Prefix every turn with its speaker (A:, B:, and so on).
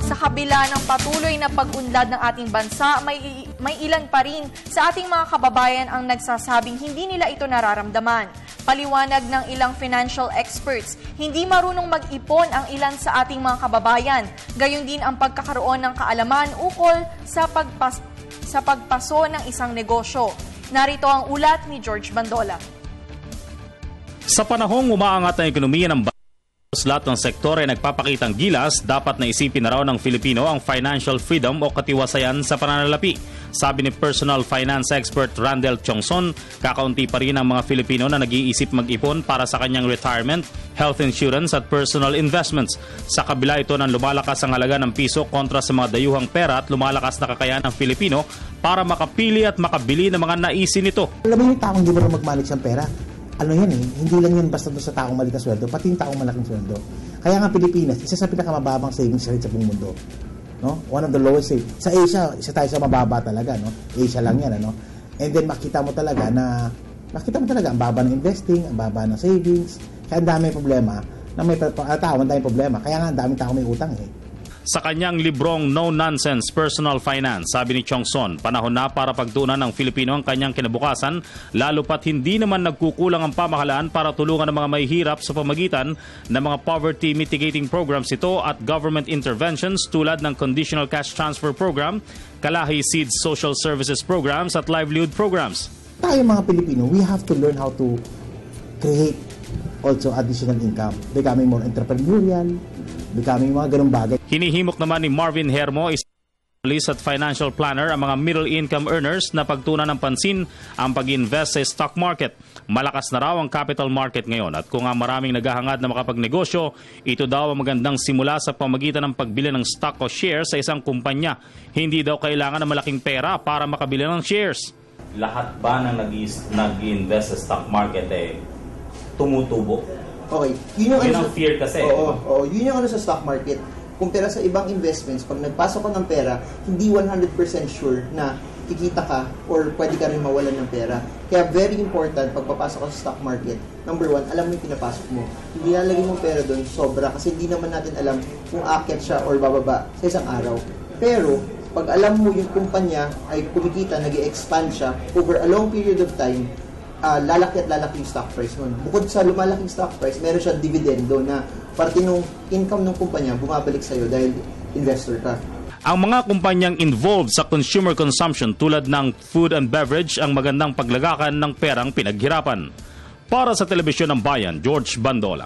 A: Sa kabila ng patuloy na pag-unlad ng ating bansa, may ilan pa rin sa ating mga kababayan ang nagsasabing hindi nila ito nararamdaman. Paliwanag ng ilang financial experts, hindi marunong mag-ipon ang ilan sa ating mga kababayan. Gayon din ang pagkakaroon ng kaalaman ukol sa pagpaso ng isang negosyo. Narito ang ulat ni George Bandola.
B: Sa panahong umaangat ang ekonomiya ng bansa, lahat ng sektor ay nagpapakitang gilas, dapat na isipin na raw ng Filipino ang financial freedom o katiwasayan sa pananalapi. Sabi ni personal finance expert Randel Chongson, kakaunti pa rin ang mga Filipino na nag-iisip mag-ipon para sa kanyang retirement, health insurance at personal investments. Sa kabila ito ng lumalakas ang halaga ng piso kontra sa mga dayuhang pera at lumalakas na kakayahan ng Filipino para makapili at makabili ng mga naisin nito.
C: Alam mo yung taong hindi mo na mag-manage ng pera? Ano yan hindi lang yun basta doon sa taong maliit na sweldo, pati yung taong malaking sweldo. Kaya nga Pilipinas, isa sa pinakamababang savings rate sa buong mundo. No? One of the lowest savings. Sa Asia, isa tayo sa mababa talaga. No? Asia lang yan. Ano? And then makita mo talaga ang baba ng investing, ang baba ng savings. Kaya ang daming problema, ang daming problema. Kaya nga ang daming tao may utang
B: Sa kanyang librong No Nonsense Personal Finance, sabi ni Chongson, panahon na para pagtuunan ng Filipino ang kanyang kinabukasan, lalo pat hindi naman nagkukulang ang pamahalaan para tulungan ang mga mahihirap sa pamagitan ng mga poverty mitigating programs ito at government interventions tulad ng Conditional Cash Transfer Program, Kalahi Seeds Social Services Programs at Livelihood Programs.
C: Tayo mga Pilipino, we have to learn how to create also additional income, becoming more entrepreneurial, becoming mga ganung bagay.
B: Hinihimok naman ni Marvin Hermo, analyst at financial planner, ang mga middle income earners na pagtuunan ng pansin ang pag-invest sa stock market. Malakas na raw ang capital market ngayon at kung maraming naghahangad na makapagnegosyo, ito daw ang magandang simula sa pamagitan ng pagbili ng stock o shares sa isang kumpanya. Hindi daw kailangan ng malaking pera para makabili ng shares. Lahat ba ng nag-invest sa stock market tumutubo?
D: Okay, yun
B: ang fear kasi.
D: Oo, yun yung sa stock market. Kumpara sa ibang investments, pag nagpasok ka ng pera, hindi 100% sure na kikita ka or pwede ka rin mawalan ng pera. Kaya very important, pag papasok ka sa stock market, number one, alam mo yung pinapasok mo. Hindi lalagay mo pera doon, sobra, kasi hindi naman natin alam kung aakyat siya or bababa sa isang araw. Pero, pag alam mo yung kumpanya ay kumikita, nag-expand siya over a long period of time, lalaki at lalaki yung stock price nun. Bukod sa lumalaking stock price, meron siyang dividendo na parte ng income ng kumpanya bumabalik sa'yo dahil investor ka.
B: Ang mga kumpanyang involved sa consumer consumption tulad ng food and beverage ang magandang paglagakan ng perang pinaghirapan. Para sa Telebisyon ng Bayan, George Bandola.